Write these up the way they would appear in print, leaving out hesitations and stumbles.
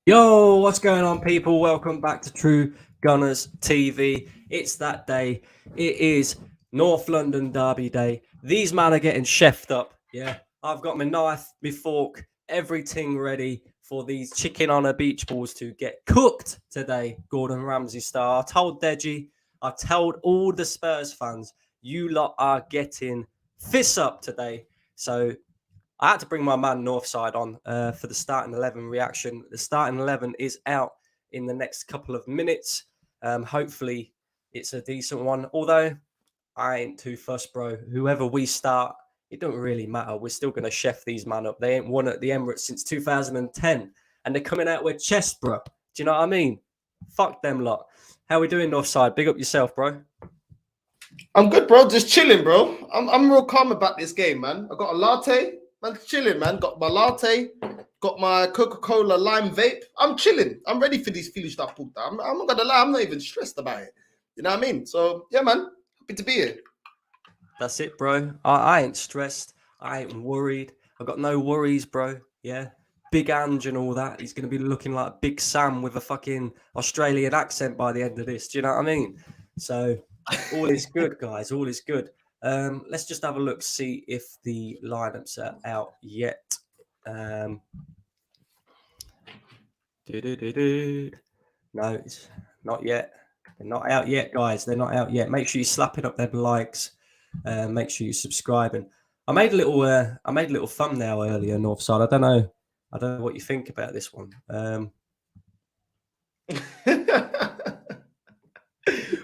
Yo, what's going on, people? Welcome back to True Gunners TV. It's that day. It is North London Derby Day. These men are getting chefed up. Yeah, I've got my knife, my fork, everything ready for these chicken on a beach balls to get cooked today. Gordon Ramsay star. I told Deji, I told all the Spurs fans, you lot are getting fists up today. So I had to bring my man Northside on for the starting 11 reaction. The starting 11 is out in the next couple of minutes. Hopefully, it's a decent one. Although I ain't too fussed, bro. Whoever we start, it don't really matter. We're still going to chef these man up. They ain't won at the Emirates since 2010, and they're coming out with chest, bro. Do you know what I mean? Fuck them lot. How we doing, Northside? Big up yourself, bro. I'm good, bro. Just chilling, bro. I'm real calm about this game, man. I got a latte. Man, chilling, man. Got my latte. Got my Coca-Cola lime vape. I'm chilling. I'm ready for these foolish stuff. I'm not gonna lie. I'm not even stressed about it. You know what I mean? So yeah, man. Happy to be here. That's it, bro. I ain't stressed. I ain't worried. I got no worries, bro. Yeah. Big Ange and all that. He's going to be looking like Big Sam with a fucking Australian accent by the end of this. Do you know what I mean? So all is good, guys. All is good. Let's just have a look, see if the lineups are out yet. No, it's not yet. They're not out yet, guys. They're not out yet. Make sure you're slapping up them likes. Make sure you're subscribing. I made a little thumbnail earlier, Northside. I don't know what you think about this one.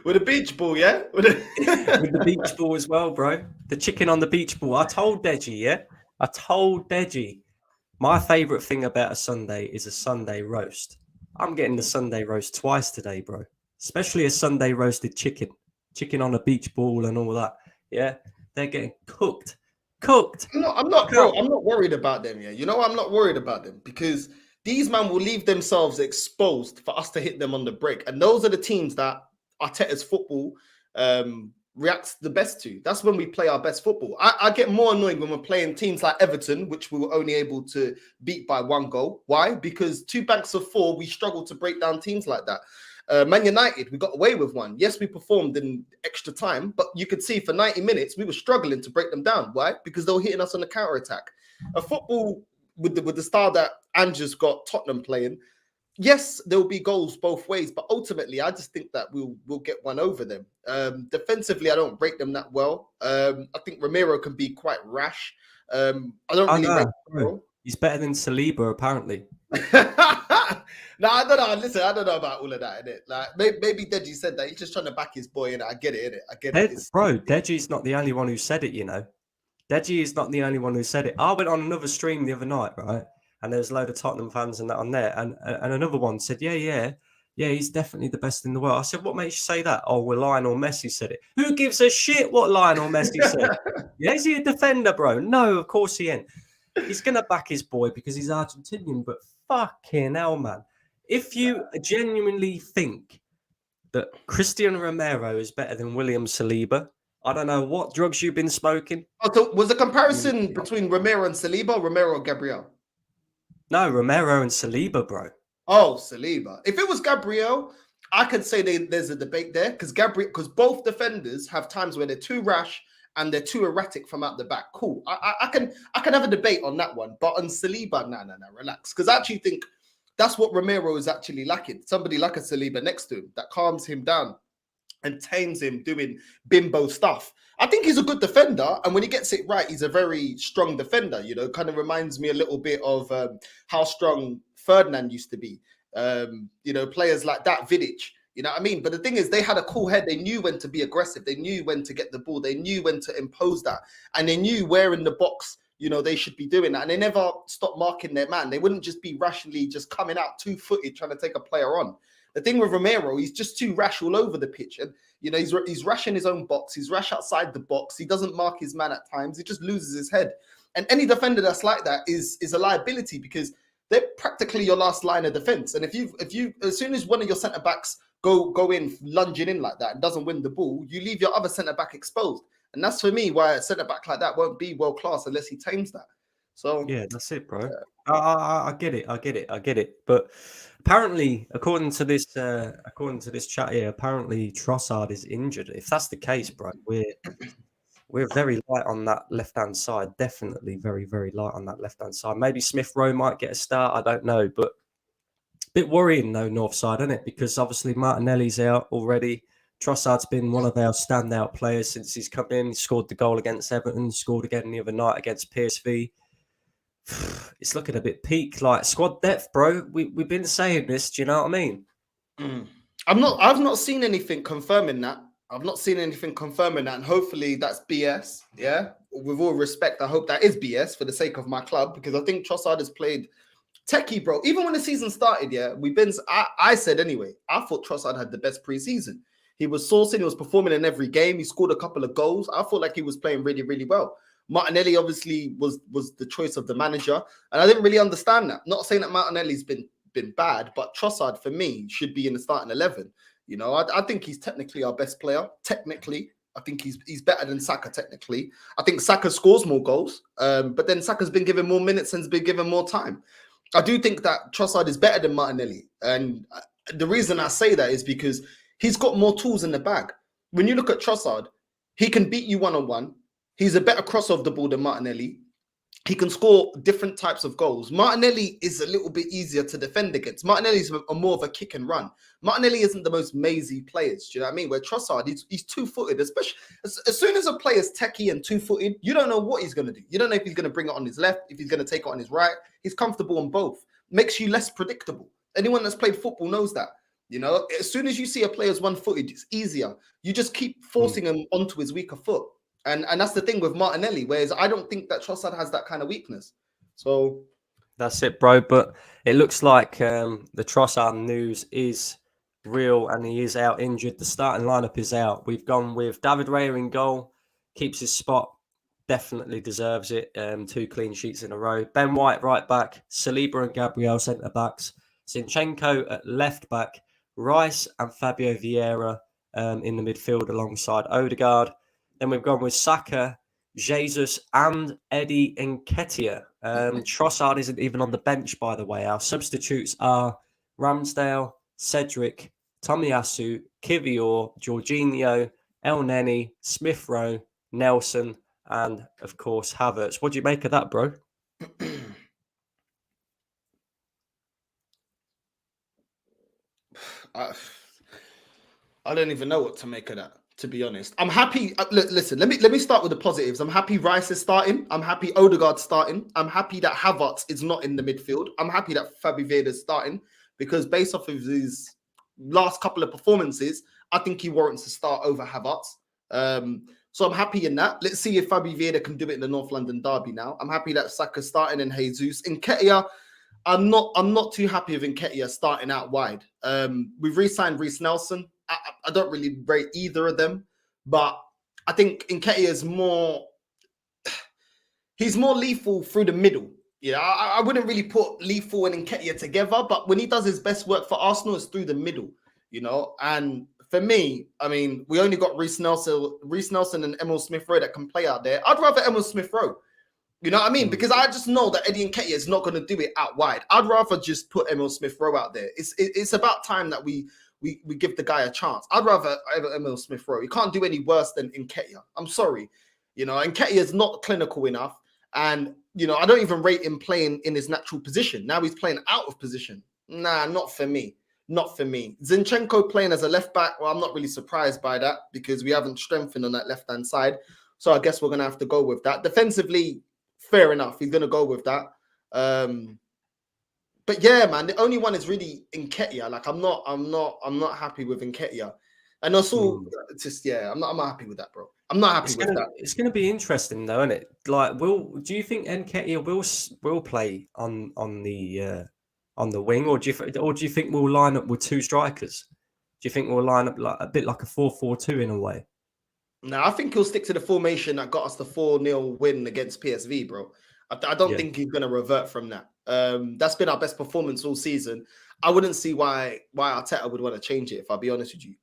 With a beach ball, yeah? With the beach ball as well, bro. The chicken on the beach ball. I told Deji, my favourite thing about a Sunday is a Sunday roast. I'm getting the Sunday roast twice today, bro. Especially a Sunday roasted chicken. Chicken on a beach ball and all that. Yeah. They're getting cooked. I'm not, bro. I'm not worried about them, yeah. You know, I'm not worried about them because these men will leave themselves exposed for us to hit them on the break. And those are the teams that Arteta's football reacts the best to. That's when we play our best football. I get more annoyed when we're playing teams like Everton, which we were only able to beat by 1 goal. Why? Because 2 banks of 4, we struggle to break down teams like that. Man United, we got away with one. Yes, we performed in extra time, but you could see for 90 minutes, we were struggling to break them down. Why? Because they were hitting us on the counter-attack. A football with the style that Andrew's got Tottenham playing, yes, there will be goals both ways, but ultimately, I just think that we'll get one over them. Defensively, I don't rate them that well. I think Romero can be quite rash. I don't really rate him. He's better than Saliba, apparently. No, I don't know. Listen, I don't know about all of that, innit? Like maybe Deji said that. He's just trying to back his boy, innit? I get it, innit? I get it. Bro, Deji's not the only one who said it, you know. Deji is not the only one who said it. I went on another stream the other night, right? And there's a load of Tottenham fans and that on there. And another one said, yeah, he's definitely the best in the world. I said, what makes you say that? Oh, well, Lionel Messi said it. Who gives a shit what Lionel Messi said? Yeah, is he a defender, bro? No, of course he ain't. He's going to back his boy because he's Argentinian, but fucking hell, man. If you genuinely think that Christian Romero is better than William Saliba, I don't know what drugs you've been smoking. Oh, so was the comparison between Romero and Saliba or Romero and Gabriel? No, Romero and Saliba, bro. Oh, Saliba. If it was Gabriel, I could say there's a debate there because both defenders have times where they're too rash and they're too erratic from out the back. Cool. I can have a debate on that one, but on Saliba, no, relax. Because I actually think that's what Romero is actually lacking. Somebody like a Saliba next to him that calms him down and tames him doing bimbo stuff. I think he's a good defender, and when he gets it right, he's a very strong defender. You know, kind of reminds me a little bit of how strong Ferdinand used to be. You know, players like that, Vidic. You know what I mean? But the thing is, they had a cool head. They knew when to be aggressive. They knew when to get the ball. They knew when to impose that, and they knew where in the box, you know, they should be doing that. And they never stopped marking their man. They wouldn't just be rationally just coming out 2-footed trying to take a player on. The thing with Romero, he's just too rash all over the pitch. And, you know, he's rash in his own box. He's rash outside the box. He doesn't mark his man at times. He just loses his head. And any defender that's like that is a liability because they're practically your last line of defense. And if you as soon as one of your centre-backs go in lunging in like that and doesn't win the ball, you leave your other centre-back exposed. And that's for me why a centre-back like that won't be world-class unless he tames that. So Yeah, that's it, bro. I get it. I get it. I get it. But apparently, according to this chat here, apparently Trossard is injured. If that's the case, bro, we're very light on that left hand side. Definitely very very light on that left hand side. Maybe Smith Rowe might get a start. I don't know, but bit worrying though, North side, isn't it? Because obviously Martinelli's out already. Trossard's been one of our standout players since he's come in. He scored the goal against Everton, scored again the other night against PSV. It's looking a bit peak, like squad depth, bro. We've been saying this. Do you know what I mean? mm. I've not seen anything confirming that. I've not seen anything confirming that, and hopefully that's BS. Yeah, with all respect, I hope that is BS for the sake of my club, because I think Trossard has played techie, bro. Even when the season started, yeah, I said anyway, I thought Trossard had the best preseason. He was sourcing, he was performing in every game. He scored a couple of goals. I felt like he was playing really, really well. Martinelli obviously was the choice of the manager, and I didn't really understand that. Not saying that Martinelli's been bad, but Trossard for me should be in the starting 11. You know, I think he's technically our best player. Technically, I think he's better than Saka. Technically, I think Saka scores more goals, but then Saka's been given more minutes and has been given more time. I do think that Trossard is better than Martinelli, and the reason I say that is because he's got more tools in the bag. When you look at Trossard, he can beat you one-on-one. He's a better cross of the ball than Martinelli. He can score different types of goals. Martinelli is a little bit easier to defend against. Martinelli's more of a kick and run. Martinelli isn't the most mazy players. Do you know what I mean? Where Trossard, he's two-footed. Especially as soon as a player's techie and two-footed, you don't know what he's going to do. You don't know if he's going to bring it on his left, if he's going to take it on his right. He's comfortable on both. Makes you less predictable. Anyone that's played football knows that. You know, as soon as you see a player's one-footed, it's easier. You just keep forcing him onto his weaker foot. And that's the thing with Martinelli, whereas I don't think that Trossard has that kind of weakness. So that's it, bro. But it looks like the Trossard news is real, and he is out injured. The starting lineup is out. We've gone with David Raya in goal, keeps his spot, definitely deserves it. 2 clean sheets in a row. Ben White right back, Saliba and Gabriel centre backs, Zinchenko at left back, Rice and Fabio Vieira in the midfield alongside Odegaard. Then we've gone with Saka, Jesus, and Eddie Nketiah. Trossard isn't even on the bench, by the way. Our substitutes are Ramsdale, Cedric, Tomiyasu, Kivior, Jorginho, El Neni, Smith Rowe, Nelson, and of course Havertz. What do you make of that, bro? I don't even know what to make of that, to be honest. I'm happy. Listen, let me start with the positives. I'm happy Rice is starting. I'm happy Odegaard's starting. I'm happy that Havertz is not in the midfield. I'm happy that Fabio Vieira is starting, because based off of his last couple of performances, I think he warrants a start over Havertz. So I'm happy in that. Let's see if Fabio Vieira can do it in the North London derby now. I'm happy that Saka's starting and Jesus. Nketiah, I'm not too happy with Nketiah starting out wide. We've re-signed Reece Nelson. I don't really rate either of them, but I think Nketiah is he's more lethal through the middle. Yeah, I wouldn't really put lethal and Nketiah together, but when he does his best work for Arsenal, it's through the middle, you know. And for me, I mean, we only got Reece Nelson and Emil Smith Rowe that can play out there. I'd rather Emil Smith Rowe. You know what I mean? Because I just know that Eddie Nketiah is not going to do it out wide. I'd rather just put Emil Smith Rowe out there. It's about time that we give the guy a chance. I'd rather Emil Smith Rowe. He can't do any worse than Nketiah. I'm sorry. You know, Nketiah is not clinical enough. And, you know, I don't even rate him playing in his natural position. Now he's playing out of position. Nah, not for me. Not for me. Zinchenko playing as a left back, well, I'm not really surprised by that, because we haven't strengthened on that left-hand side. So I guess we're going to have to go with that. Defensively, fair enough. He's going to go with that. But yeah, man, the only one is really Nketiah. Like I'm not happy with Nketiah. And also, just I'm not happy with that, bro. I'm not happy with that. It's going to be interesting, though, isn't it? Like, do you think Nketiah will play on the wing, or do you think we'll line up with 2 strikers? Do you think we'll line up like a bit like a 4-4-2 in a way? No, I think he'll stick to the formation that got us the 4-0 win against PSV, bro. I don't think he's going to revert from that. That's been our best performance all season. I wouldn't see why Arteta would want to change it, if I'll be honest with you.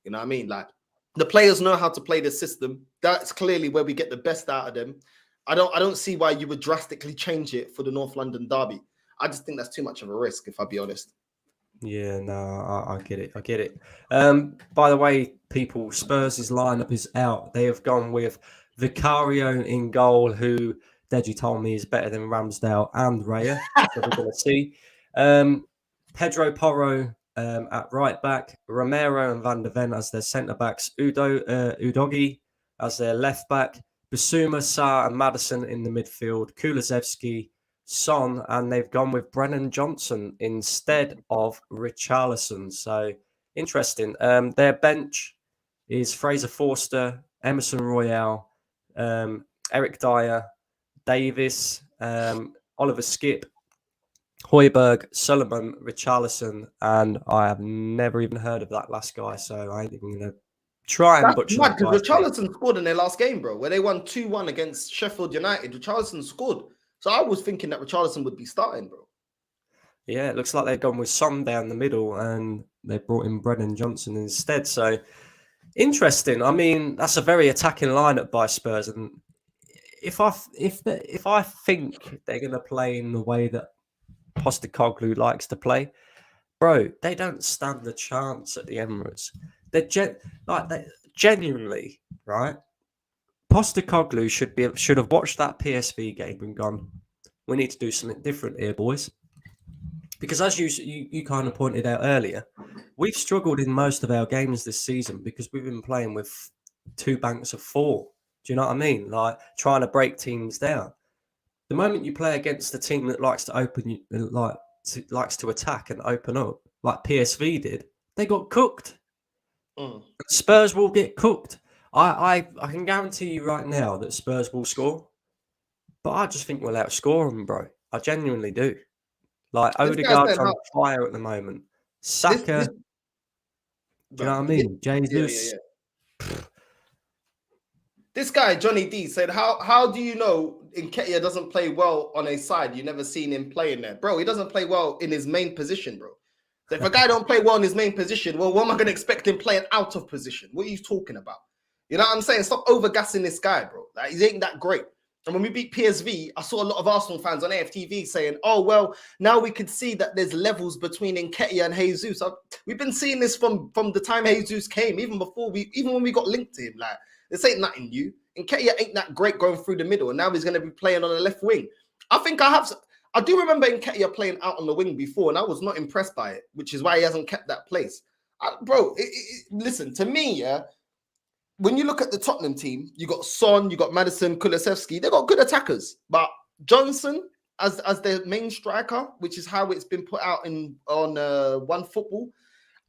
You know what I mean? Like, the players know how to play the system. That's clearly where we get the best out of them. I don't see why you would drastically change it for the North London derby. I just think that's too much of a risk, if I'll be honest. Yeah, no, I get it. I get it. By the way, people, Spurs' lineup is out. They have gone with Vicario in goal, who Deji told me is better than Ramsdale and Raya. So we're going to see. Pedro Porro at right back, Romero and Van der Ven as their centre backs, Udogi as their left back, Basuma, Sarr, and Madison in the midfield, Kulusevski, Son, and they've gone with Brennan Johnson instead of Richarlison. So interesting. Their bench is Fraser Forster, Emerson Royale, Eric Dyer, Davis, Oliver Skip, Hoiberg, Solomon, Richarlison, and I have never even heard of that last guy, so I ain't even gonna try and That's butcher mad that because guy's name. Richarlison scored in their last game, bro, where they won 2-1 against Sheffield United. Richarlison scored. So I was thinking that Richarlison would be starting, bro. Yeah, it looks like they've gone with Son down the middle and they brought in Brennan Johnson instead. So interesting. I mean, that's a very attacking lineup by Spurs, and if I think they're going to play in the way that Postecoglou likes to play, bro, they don't stand a chance at the Emirates. They genuinely, right? Postecoglou should have watched that PSV game and gone, we need to do something different here, boys. Because as you kind of pointed out earlier, we've struggled in most of our games this season because we've been playing with two banks of four. Do you know what I mean? Like trying to break teams down. The moment you play against a team that likes to likes to attack and open up, like PSV did, they got cooked. Spurs will get cooked. I can guarantee you right now that Spurs will score, but I just think we'll outscore them, bro. I genuinely do. Like This guy's Odegaard's saying on how fire at the moment. this Saka, do you know bro. what I mean? Yeah. Jesus. This guy, Johnny D, said, how do you know Nketiah doesn't play well on a side? You never seen him playing there. Bro, he doesn't play well in his main position, bro. So if a guy don't play well in his main position, well, what am I going to expect him playing out of position? What are you talking about? You know what I'm saying? Stop overgassing this guy, bro. Like, he ain't that great. And when we beat PSV, I saw a lot of Arsenal fans on AFTV saying, oh, well, now we could see that there's levels between Nketiah and Jesus. We've been seeing this from the time Jesus came, even when we got linked to him. Like, this ain't nothing new. Nketiah ain't that great going through the middle, and now he's going to be playing on the left wing. I do remember Nketiah playing out on the wing before, and I was not impressed by it, which is why he hasn't kept that place. Listen, to me, yeah, when you look at the Tottenham team, you got Son, you got Madison, Kulusevski, they got good attackers, but Johnson as their main striker, which is how it's been put out on One Football,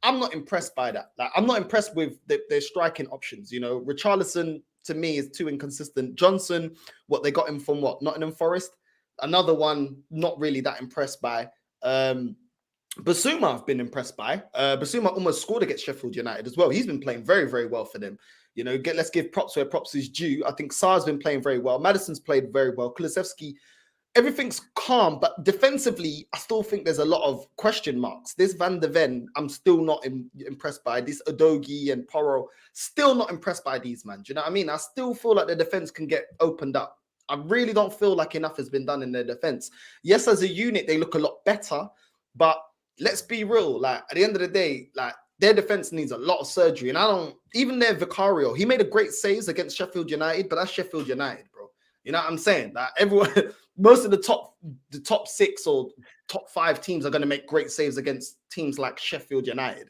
I'm not impressed by that. Like, I'm not impressed with their striking options. You know, Richarlison to me is too inconsistent. Johnson, what they got him from Nottingham Forest, another one not really that impressed by. Basuma I've been impressed by. Basuma almost scored against Sheffield United as well. He's been playing very, very well for them. You know, let's give props where props is due. I think Sarr's been playing very well. Madison's played very well. Kulusevski, everything's calm, but defensively, I still think there's a lot of question marks. This Van der Ven, I'm still not impressed by. This Udogi and Porro, still not impressed by these, man. Do you know what I mean? I still feel like the defense can get opened up. I really don't feel like enough has been done in their defense. Yes, as a unit, they look a lot better, but let's be real. Like, at the end of the day, like, their defense needs a lot of surgery. And even their Vicario, he made a great saves against Sheffield United, but that's Sheffield United, bro. You know what I'm saying? Like, everyone, most of the top 6 or top 5 teams are going to make great saves against teams like Sheffield United.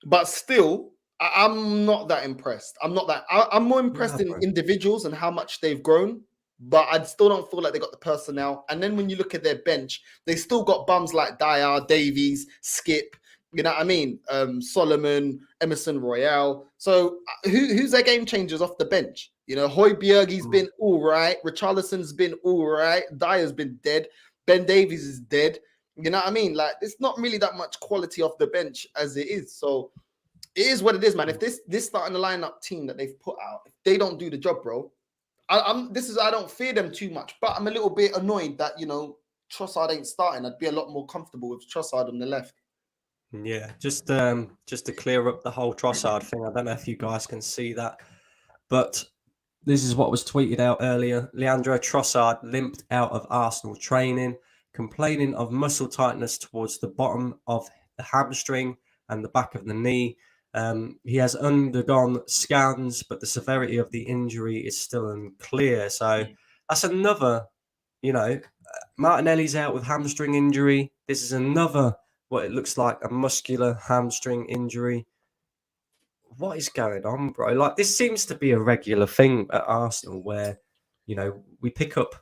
But still, I'm not that impressed. I'm more impressed in individuals and how much they've grown. But I still don't feel like they got the personnel. And then when you look at their bench, they still got bums like Dyer, Davies, Skip. You know what I mean? Solomon, Emerson Royale. So who's their game changers off the bench? You know, Højbjerg, he's been all right. Richarlison's been all right. Dyer's been dead. Ben Davies is dead. You know what I mean? Like, it's not really that much quality off the bench as it is. So it is what it is, man. If this starting the lineup team that they've put out, if they don't do the job, bro, I don't fear them too much, but I'm a little bit annoyed that, you know, Trossard ain't starting. I'd be a lot more comfortable with Trossard on the left. Yeah, just to clear up the whole Trossard thing. I don't know if you guys can see that, but This is what was tweeted out earlier. Leandro Trossard limped out of Arsenal training, complaining of muscle tightness towards the bottom of the hamstring and the back of the knee. He has undergone scans, but the severity of the injury is still unclear. So that's another, Martinelli's out with hamstring injury. This is another, what it looks like, a muscular hamstring injury. What is going on, bro? Like, this seems to be a regular thing at Arsenal where, we pick up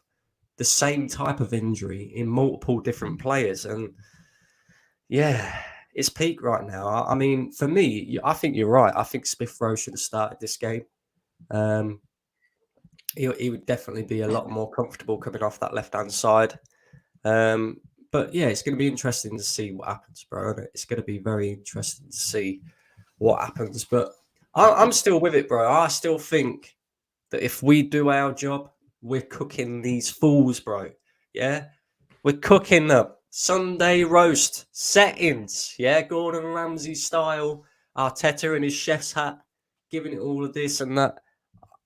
the same type of injury in multiple different players. And yeah, it's peak right now. I mean, for me, I think you're right. I think Smith Rowe should have started this game. He would definitely be a lot more comfortable coming off that left-hand side. But yeah, it's going to be interesting to see what happens, bro. It's going to be very interesting to see what happens. But I'm still with it, bro. I still think that if we do our job, we're cooking these fools, bro. Yeah? We're cooking them. Sunday roast settings. Yeah? Gordon Ramsay style. Arteta in his chef's hat, giving it all of this and that.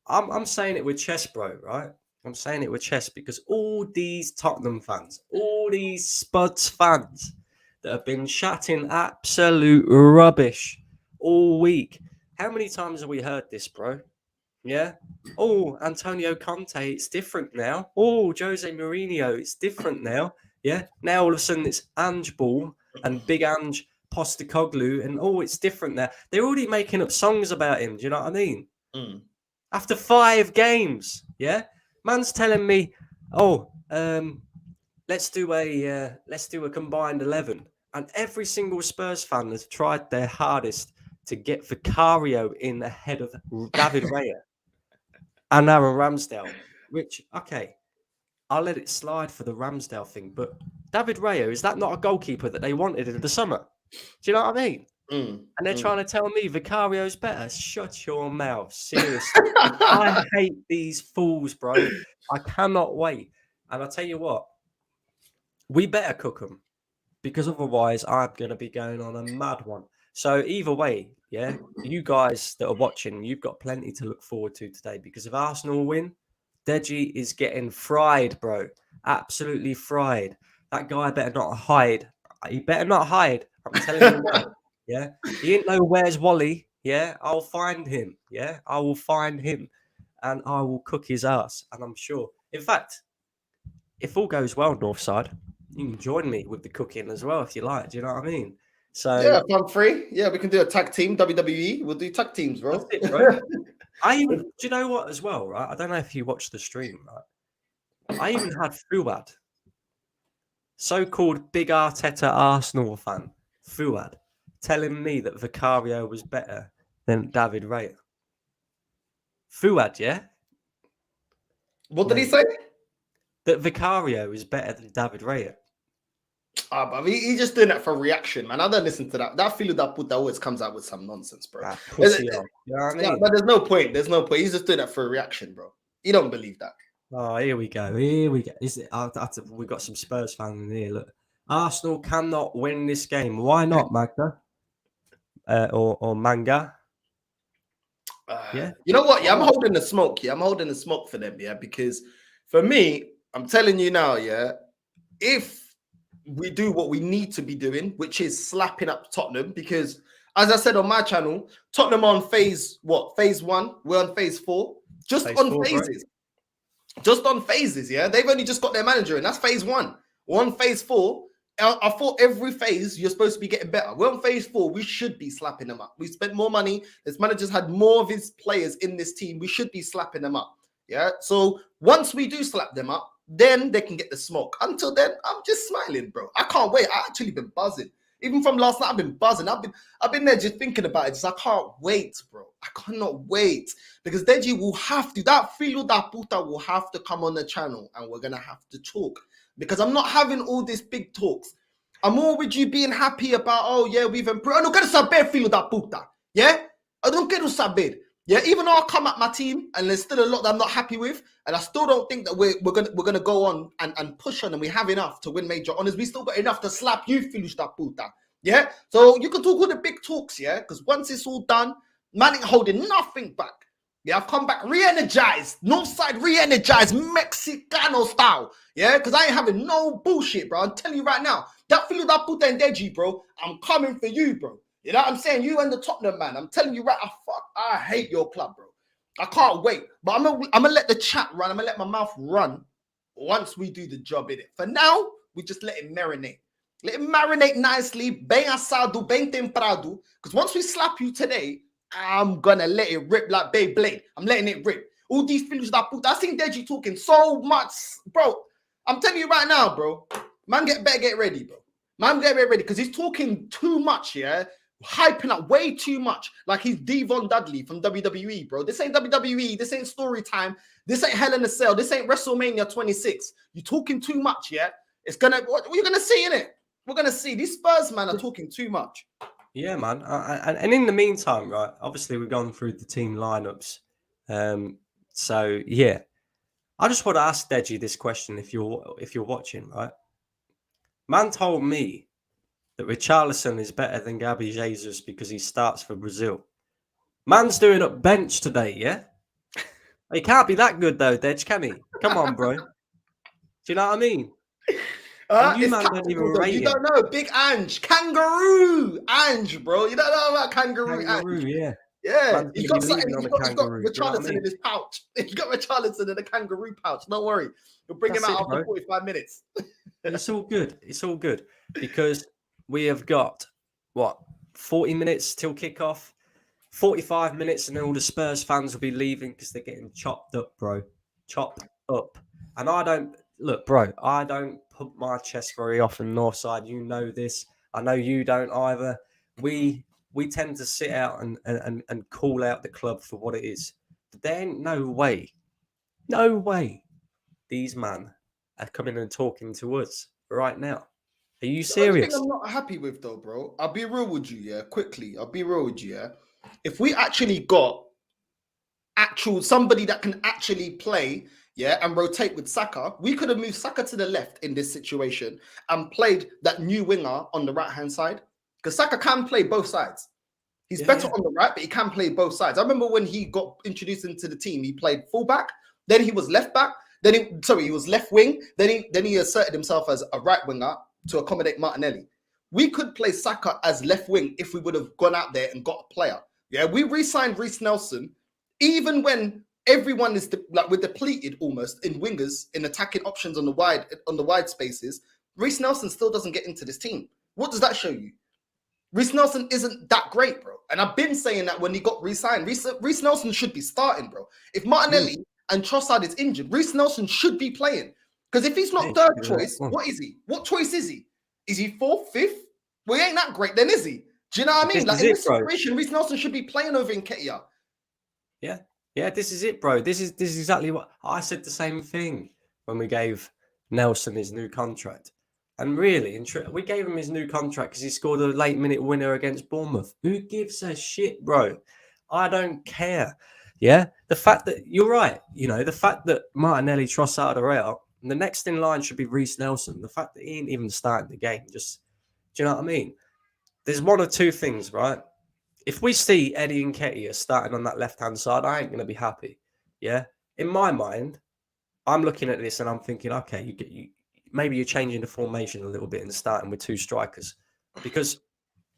I'm saying it with chest, bro, right? I'm saying it with chest because all these Tottenham fans, all these Spuds fans that have been chatting absolute rubbish all week. How many times have we heard this, bro? Yeah. Oh, Antonio Conte, it's different now. Oh, Jose Mourinho, it's different now. Yeah. Now all of a sudden it's Ange Ball and Big Ange Postecoglou, and it's different now. They're already making up songs about him. Do you know what I mean? After 5 games, yeah. Man's telling me, let's do a combined 11, and every single Spurs fan has tried their hardest to get Vicario in ahead of David Raya and Aaron Ramsdale. Which, okay, I'll let it slide for the Ramsdale thing, but David Raya, is that not a goalkeeper that they wanted in the summer? Do you know what I mean? And they're trying to tell me Vicario's better. Shut your mouth. Seriously. I hate these fools, bro. I cannot wait. And I'll tell you what, we better cook them because otherwise I'm going to be going on a mad one. So either way, yeah, you guys that are watching, you've got plenty to look forward to today because if Arsenal win, Deji is getting fried, bro. Absolutely fried. That guy better not hide. He better not hide. I'm telling you now. Yeah. He ain't know where's Wally. Yeah. I'll find him. Yeah. I will find him and I will cook his ass. And I'm sure. In fact, if all goes well, Northside, you can join me with the cooking as well if you like. Do you know what I mean? So yeah, if I'm free, yeah, we can do a tag team, WWE. We'll do tag teams, bro. That's it, bro. do you know what as well, right? I don't know if you watched the stream, right? I even had Fuad, so-called big Arteta Arsenal fan, Fuad, telling me that Vicario was better than David Raya. Fuad, yeah? What did he say? That Vicario is better than David Raya. But he's just doing that for reaction, man. I don't listen to that. That filo that puta always comes out with some nonsense, bro. Pussy on. You know what I mean? But there's no point. There's no point. He's just doing that for a reaction, bro. You don't believe that. Oh, here we go. Here we go. We got some Spurs fans in here. Look, Arsenal cannot win this game. Why not, Magda? Or Manga? Yeah. You know what? Yeah, I'm holding the smoke. Yeah, I'm holding the smoke for them. Yeah, because for me, I'm telling you now. Yeah, if we do what we need to be doing, which is slapping up Tottenham, because as I said on my channel, Tottenham are on phase 1. We're on phase 4. Just on phases. Right? Just on phases, yeah. They've only just got their manager in. That's phase 1. We're on phase 4. I thought every phase you're supposed to be getting better. We're on phase 4. We should be slapping them up. We spent more money. This manager's had more of his players in this team. We should be slapping them up. Yeah. So once we do slap them up, then they can get the smoke. Until then, I'm just smiling, bro. I can't wait. I actually been buzzing. Even from last night, I've been buzzing. I've been there just thinking about it. Just I can't wait, bro. I cannot wait. Because Deji will have to, that filo da puta will have to come on the channel and we're gonna have to talk. Because I'm not having all these big talks. I'm more with you being happy about, oh yeah, we've improved. I don't quero saber, filo da puta. Yeah? I don't quero saber. Yeah, even though I come at my team and there's still a lot that I'm not happy with, and I still don't think that we're gonna go on and push on, and we have enough to win major honors. We still got enough to slap you, filhos da puta. Yeah, so you can talk all the big talks, yeah, because once it's all done, man ain't holding nothing back. Yeah, I've come back re-energized. Northside re-energized, Mexicano style. Yeah, because I ain't having no bullshit, bro. I'm telling you right now. That filo da puta and Deji, bro. I'm coming for you, bro. You know what I'm saying? You and the Tottenham, man. I'm telling you right, I hate your club, bro. I can't wait. But I'm gonna let the chat run. I'm gonna let my mouth run once we do the job in it. For now, we just let it marinate. Let it marinate nicely, bem assado, bem temperado. Because once we slap you today, I'm gonna let it rip like Beyblade. I'm letting it rip. All these films that I put, I seen Deji talking so much, bro. I'm telling you right now, bro. Man, better get ready, bro. Man, get ready because he's talking too much, yeah. Hyping up way too much, like he's Devon Dudley from WWE, bro. This ain't WWE. This ain't story time. This ain't Hell in a Cell. This ain't WrestleMania 26. You're talking too much, yeah. It's gonna. What you're gonna see in it? We're gonna see these Spurs man are talking too much. Yeah, man. And in the meantime, right, obviously we've gone through the team lineups. So yeah, I just want to ask Deji this question if you're watching, right? Man told me that Richarlison is better than Gabby Jesus because he starts for Brazil. Man's doing up bench today, yeah? He can't be that good though, Dej, can he? Come on, bro. Do you know what I mean? And you, It's man, don't even tactical, though. rate You him. don't know. Big Ange. Kangaroo. Ange, bro. You don't know about Kangaroo Ange. Yeah. Yeah. Man's He's gonna got be something. leaving on He's a got kangaroo. Do you know what I Richarlison mean? in his pouch. He's got Richarlison in a kangaroo pouch. Don't worry. You'll bring him That's out it, after bro. 45 minutes. It's all good. It's all good because we have got what 40 minutes till kickoff, 45 minutes, and then all the Spurs fans will be leaving because they're getting chopped up, bro. Chopped up. And I don't look, bro. I don't put my chest very often. Northside, you know this. I know you don't either. We tend to sit out and call out the club for what it is. But there ain't no way these men are coming and talking to us right now. Are you The only thing serious? I'm not happy with, though, bro, I'll be real with you, yeah, quickly. I'll be real with you, yeah. If we actually got somebody that can actually play, yeah, and rotate with Saka, we could have moved Saka to the left in this situation and played that new winger on the right hand side because Saka can play both sides. He's better on the right, but he can play both sides. I remember when he got introduced into the team, he played fullback, then he was left back, he was left wing, then he asserted himself as a right winger to accommodate Martinelli. We could play Saka as left wing if we would have gone out there and got a player. Yeah, we re-signed Reece Nelson, even when everyone is we're depleted almost in wingers, in attacking options on the wide spaces. Reece Nelson still doesn't get into this team. What does that show you? Reece Nelson isn't that great, bro. And I've been saying that when he got re-signed. Reece Nelson should be starting, bro. If Martinelli and Trossard is injured, Reece Nelson should be playing. Because if he's not third choice, what is he? What choice is he? Is he fourth, fifth? Well, he ain't that great then, is he? Do you know what I mean? Like in this situation, Reece Nelson should be playing over Nketiah. Yeah, this is it, bro. This is exactly what I said. The same thing when we gave Nelson his new contract. And really, we gave him his new contract because he scored a late minute winner against Bournemouth. Who gives a shit, bro? I don't care. Yeah, the fact that you're right, the fact that Martinelli, Trossard are out, and the next in line should be Reece Nelson. The fact that he ain't even starting the game, do you know what I mean? There's one or two things, right? If we see Eddie Nketiah starting on that left-hand side, I ain't going to be happy. Yeah, in my mind, I'm looking at this and I'm thinking, okay, maybe you're changing the formation a little bit and starting with two strikers because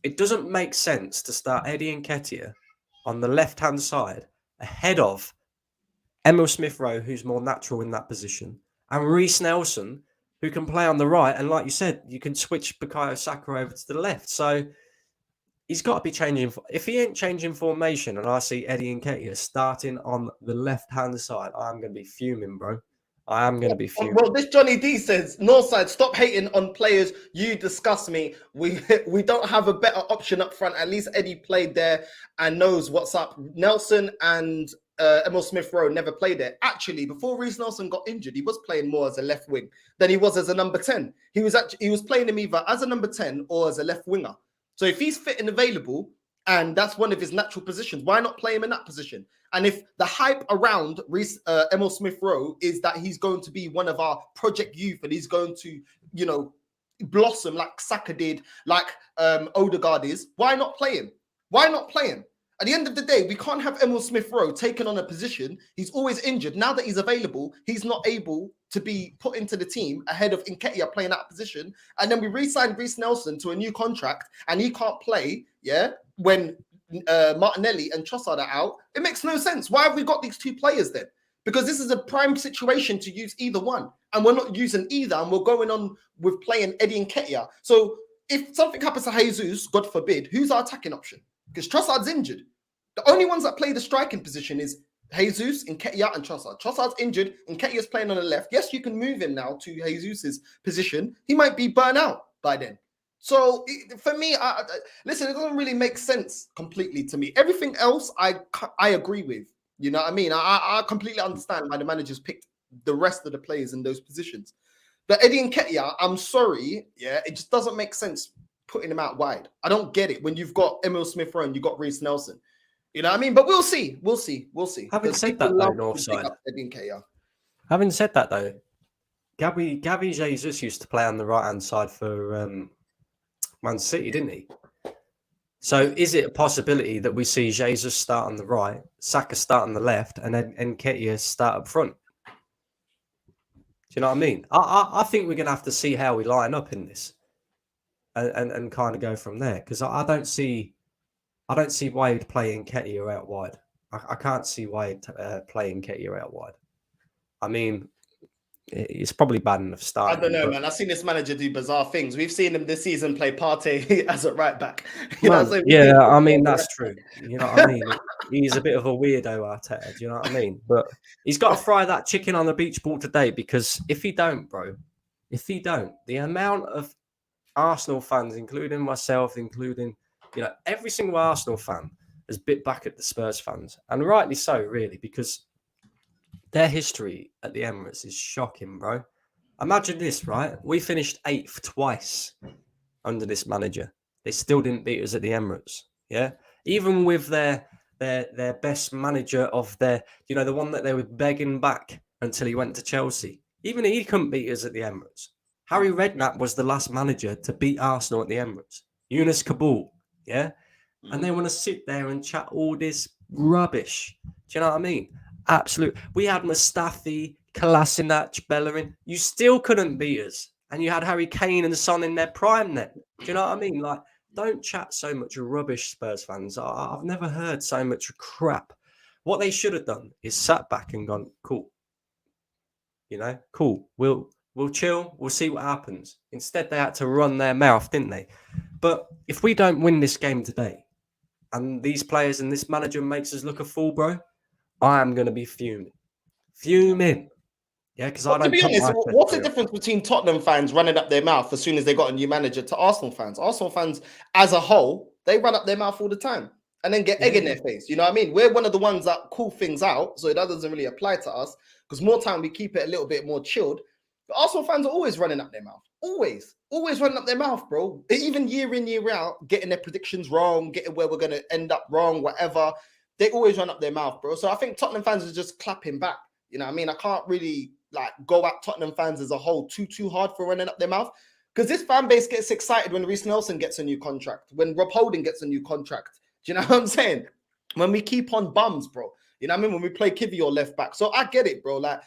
it doesn't make sense to start Eddie Nketiah on the left-hand side ahead of Emil Smith-Rowe, who's more natural in that position, and Reece Nelson, who can play on the right. And like you said, you can switch Bukayo Saka over to the left. So he's got to be changing. If he ain't changing formation and I see Eddie Nketiah starting on the left-hand side, I'm going to be fuming, bro. I am going to be fuming. Well, this Johnny D says, Northside, stop hating on players. You disgust me. We don't have a better option up front. At least Eddie played there and knows what's up. Nelson and Emil Smith-Rowe never played there. Actually, before Reece Nelson got injured, he was playing more as a left wing than he was as a number 10. He was playing him either as a number 10 or as a left winger. So if he's fit and available, and that's one of his natural positions, why not play him in that position? And if the hype around Emil Smith-Rowe is that he's going to be one of our project youth and he's going to, blossom like Saka did, like Odegaard is, why not play him? Why not play him? At the end of the day, we can't have Emil Smith-Rowe taking on a position. He's always injured. Now that he's available, he's not able to be put into the team ahead of Nketiah playing that position. And then we re-signed Reece Nelson to a new contract and he can't play, when Martinelli and Trossard are out. It makes no sense. Why have we got these two players then? Because this is a prime situation to use either one. And we're not using either. And we're going on with playing Eddie Nketiah. So if something happens to Jesus, God forbid, who's our attacking option? Because Trossard's injured. The only ones that play the striking position is Jesus, Nketiah, and Trossard. Trossard's injured. Nketiah's playing on the left. Yes, you can move him now to Jesus's position. He might be burnt out by then. So for me, listen, it doesn't really make sense completely to me. Everything else, I agree with. You know what I mean? I completely understand why the managers picked the rest of the players in those positions. But Eddie Nketiah, I'm sorry, it just doesn't make sense putting him out wide. I don't get it when you've got Emil Smith-Rowe and you've got Reece Nelson. You know what I mean? But we'll see. Having said that, though, Northside. Having said that, though, Gabby Jesus used to play on the right-hand side for Man City, didn't he? So is it a possibility that we see Jesus start on the right, Saka start on the left, and then Nketiah start up front? Do you know what I mean? I think we're going to have to see how we line up in this and kind of go from there, because I don't see Wade playing Nketiah out wide. I can't see Wade playing Nketiah out wide. I mean, it's probably bad enough starting. I don't know, man. I've seen this manager do bizarre things. We've seen him this season play Partey as a right back. I mean, that's true. You know what I mean? He's a bit of a weirdo, Arteta. Do you know what I mean? But he's got to fry that chicken on the beach ball today, because if he don't, the amount of Arsenal fans, including myself, every single Arsenal fan has bit back at the Spurs fans. And rightly so, really, because their history at the Emirates is shocking, bro. Imagine this, right? We finished 8th twice under this manager. They still didn't beat us at the Emirates. Yeah. Even with their best manager of the one that they were begging back until he went to Chelsea. Even he couldn't beat us at the Emirates. Harry Redknapp was the last manager to beat Arsenal at the Emirates. Yunus Kabul. Yeah. And they want to sit there and chat all this rubbish. Do you know what I mean? Absolute. We had Mustafi, Kolasinac, Bellerin. You still couldn't beat us. And you had Harry Kane and Son in their prime then. Do you know what I mean? Like, don't chat so much rubbish, Spurs fans. I've never heard so much crap. What they should have done is sat back and gone, cool. Cool. We'll chill. We'll see what happens. Instead, they had to run their mouth, didn't they? But if we don't win this game today, and these players and this manager makes us look a fool, bro, I am going to be fuming. Yeah, because I don't. To be honest, what's the difference between Tottenham fans running up their mouth as soon as they got a new manager to Arsenal fans? Arsenal fans, as a whole, they run up their mouth all the time and then get egg in their face. You know what I mean? We're one of the ones that call things out, so that doesn't really apply to us, because more time we keep it a little bit more chilled. But Arsenal fans are always running up their mouth. Always running up their mouth, bro. Even year in, year out, getting their predictions wrong, getting where we're going to end up wrong, whatever. They always run up their mouth, bro. So I think Tottenham fans are just clapping back. You know what I mean? I can't really go at Tottenham fans as a whole too hard for running up their mouth, because this fan base gets excited when Reece Nelson gets a new contract, when Rob Holding gets a new contract. Do you know what I'm saying? When we keep on bums, bro. You know what I mean? When we play Kivy or left back. So I get it, bro. Like,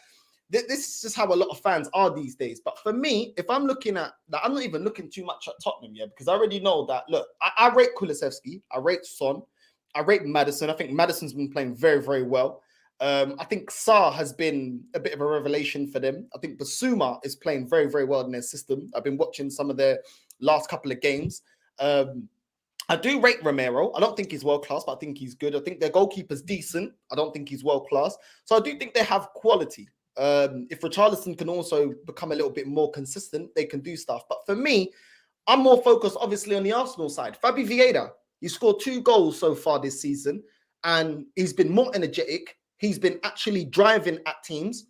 this is just how a lot of fans are these days. But for me, if I'm looking at that, I'm not even looking too much at Tottenham, because I already know that, look, I rate Kulusevski, I rate Son, I rate Maddison. I think Maddison's been playing very, very well. I think Sarr has been a bit of a revelation for them. I think Basuma is playing very, very well in their system. I've been watching some of their last couple of games. I do rate Romero. I don't think he's world-class, but I think he's good. I think their goalkeeper's decent. I don't think he's world-class. So I do think they have quality. If Richarlison can also become a little bit more consistent, they can do stuff. But for me, I'm more focused, obviously, on the Arsenal side. Fabi Vieira, he scored 2 goals so far this season, and he's been more energetic. He's been actually driving at teams,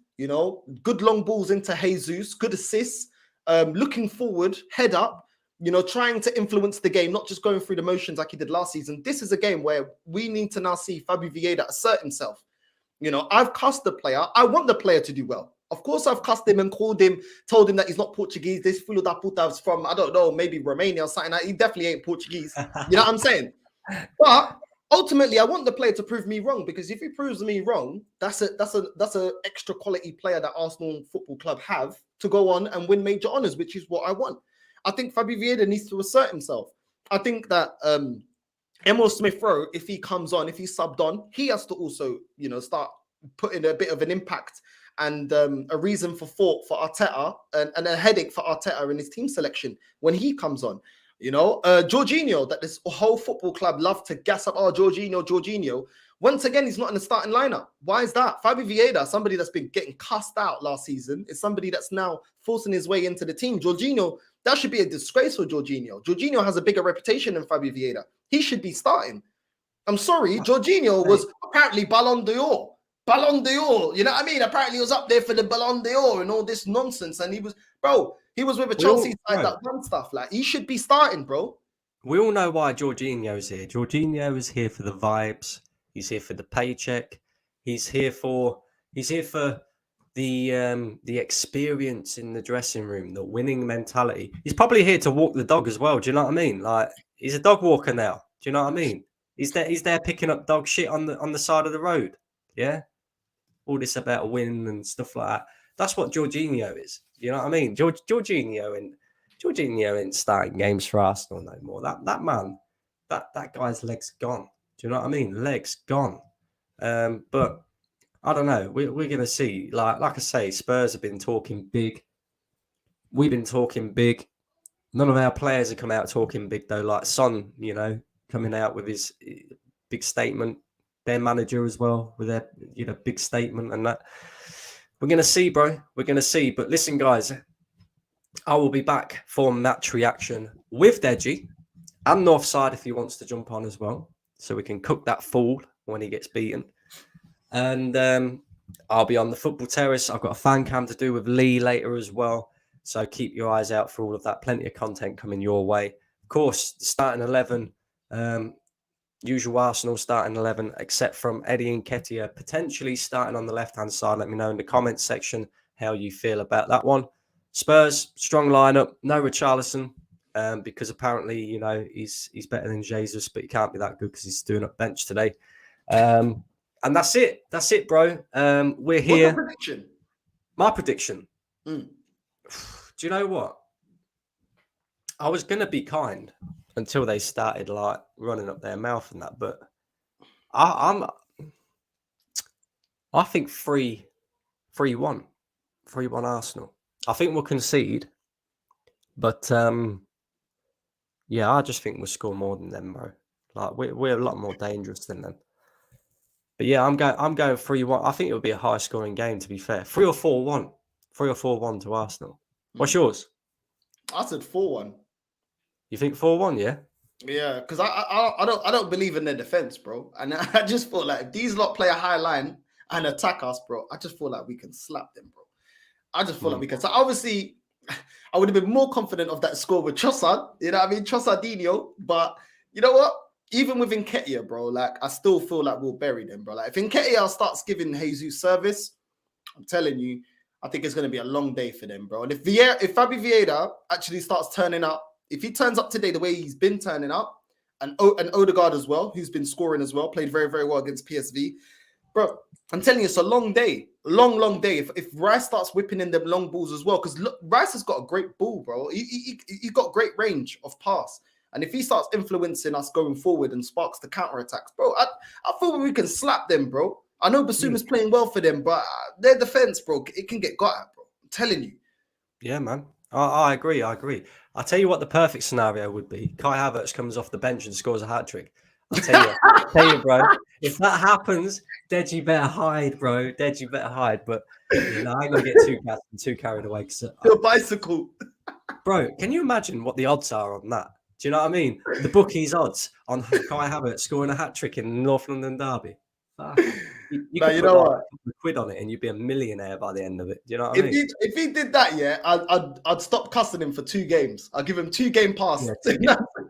good long balls into Jesus, good assists, looking forward, head up, trying to influence the game, not just going through the motions like he did last season. This is a game where we need to now see Fabi Vieira assert himself. I've cussed the player. I want the player to do well. Of course, I've cussed him and called him, told him that he's not Portuguese. This Fulo da Puta's from, I don't know, maybe Romania or something. He definitely ain't Portuguese. You know what I'm saying? But ultimately, I want the player to prove me wrong, because if he proves me wrong, that's a extra quality player that Arsenal Football Club have to go on and win major honours, which is what I want. I think Fabio Vieira needs to assert himself. I think that Emil Smith Rowe, if he comes on, if he's subbed on, he has to also, start putting a bit of an impact and a reason for thought for Arteta, and a headache for Arteta in his team selection when he comes on. Jorginho, that this whole football club love to gas up. Oh, Jorginho. Once again, he's not in the starting lineup. Why is that? Fabio Vieira, somebody that's been getting cussed out last season, is somebody that's now forcing his way into the team. Jorginho, that should be a disgrace for Jorginho. Jorginho has a bigger reputation than Fabio Vieira. He should be starting. I'm sorry, Jorginho was apparently Ballon d'Or. Ballon d'Or, you know what I mean? Apparently he was up there for the Ballon d'Or and all this nonsense. And he was with a Chelsea side that won stuff. Like, he should be starting, bro. We all know why Jorginho's here. Jorginho is here for the vibes. He's here for the paycheck. He's here for the experience in the dressing room, the winning mentality. He's probably here to walk the dog as well. Do you know what I mean? Like, he's a dog walker now. Do you know what I mean? He's there picking up dog shit on the side of the road. Yeah. All this about a win and stuff like that. That's what Jorginho is. You know what I mean? Jorginho ain't starting games for Arsenal no more. That man, that guy's legs gone. Do you know what I mean? Legs gone. But I don't know. We're gonna see. Like I say, Spurs have been talking big. We've been talking big. None of our players have come out talking big though. Like Son, coming out with his big statement. Their manager as well with their big statement and that. We're gonna see, bro. We're gonna see. But listen, guys, I will be back for match reaction with Deji and Northside if he wants to jump on as well, so we can cook that fool when he gets beaten. And I'll be on the football terrace. I've got a fan cam to do with Lee later as well, so keep your eyes out for all of that. Plenty of content coming your way. Of course, starting 11. Usual Arsenal starting 11, except from Eddie Nketiah potentially starting on the left-hand side. Let me know in the comments section how you feel about that one. Spurs, strong lineup. No Richarlison, because apparently, he's better than Jesus, but he can't be that good because he's doing up bench today. And that's it. That's it, bro. We're here. What's your prediction? My prediction. Do you know what? I was going to be kind until they started like running up their mouth and that, but I think 3-1 Arsenal. I think we'll concede, but I just think we'll score more than them, bro. Like we're a lot more dangerous than them. But yeah, I'm going 3-1. I think it'll be a high scoring game, to be fair. 3 or 4-1. 3 or 4-1 to Arsenal. What's yours? I said 4-1. You think 4-1, yeah? Yeah, because I don't believe in their defense, bro. And I just feel like if these lot play a high line and attack us, bro, I just feel like we can slap them, bro. I just feel like we can. So obviously, I would have been more confident of that score with Trossard. You know what I mean? Trossardinho. But you know what? Even with Nketiah, bro, like I still feel like we'll bury them, bro. Like if Nketiah starts giving Jesus service, I'm telling you, I think it's going to be a long day for them, bro. And if Fabio Vieira actually starts turning up, if he turns up today the way he's been turning up, and Odegaard as well, who's been scoring as well, played very, very well against PSV, bro, I'm telling you, it's a long day. Long day. If Rice starts whipping in them long balls as well, because look, Rice has got a great ball, bro. He's got great range of pass. And if he starts influencing us going forward and sparks the counter-attacks, bro, I feel we can slap them, bro. I know Basuma's playing well for them, but their defense, bro, it can get got at, bro. I'm telling you. Yeah, man. I agree. I'll tell you what the perfect scenario would be. Kai Havertz comes off the bench and scores a hat-trick. I'll tell you, bro. If that happens, Deji better hide, bro. Deji better hide. But I ain't going to get too carried away. Your bicycle. Bro, can you imagine what the odds are on that? Do you know what I mean? The bookies' odds on Kai Havertz scoring a hat-trick in North London derby. You could put like a quid on it and you'd be a millionaire by the end of it. Do you know what I mean? If he did that, yeah, I'd stop cussing him for 2 games. I'll give him 2 game pass.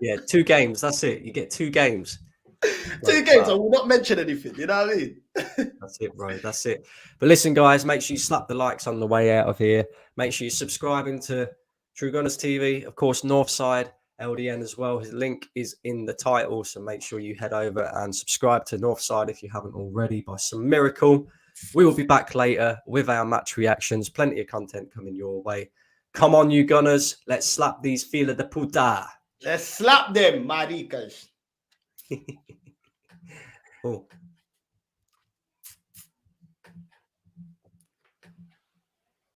Yeah, 2 games. That's it. You get 2 games. 2 games. I will not mention anything. You know what I mean? That's it, bro. That's it. But listen, guys, make sure you slap the likes on the way out of here. Make sure you're subscribing to True Gunners TV. Of course, Northside LDN as well. His link is in the title, so make sure you head over and subscribe to Northside if you haven't already by some miracle. We will be back later with our match reactions. Plenty of content coming your way. Come on, you Gunners. Let's slap these fila de puta. Let's slap them, maricas. Oh.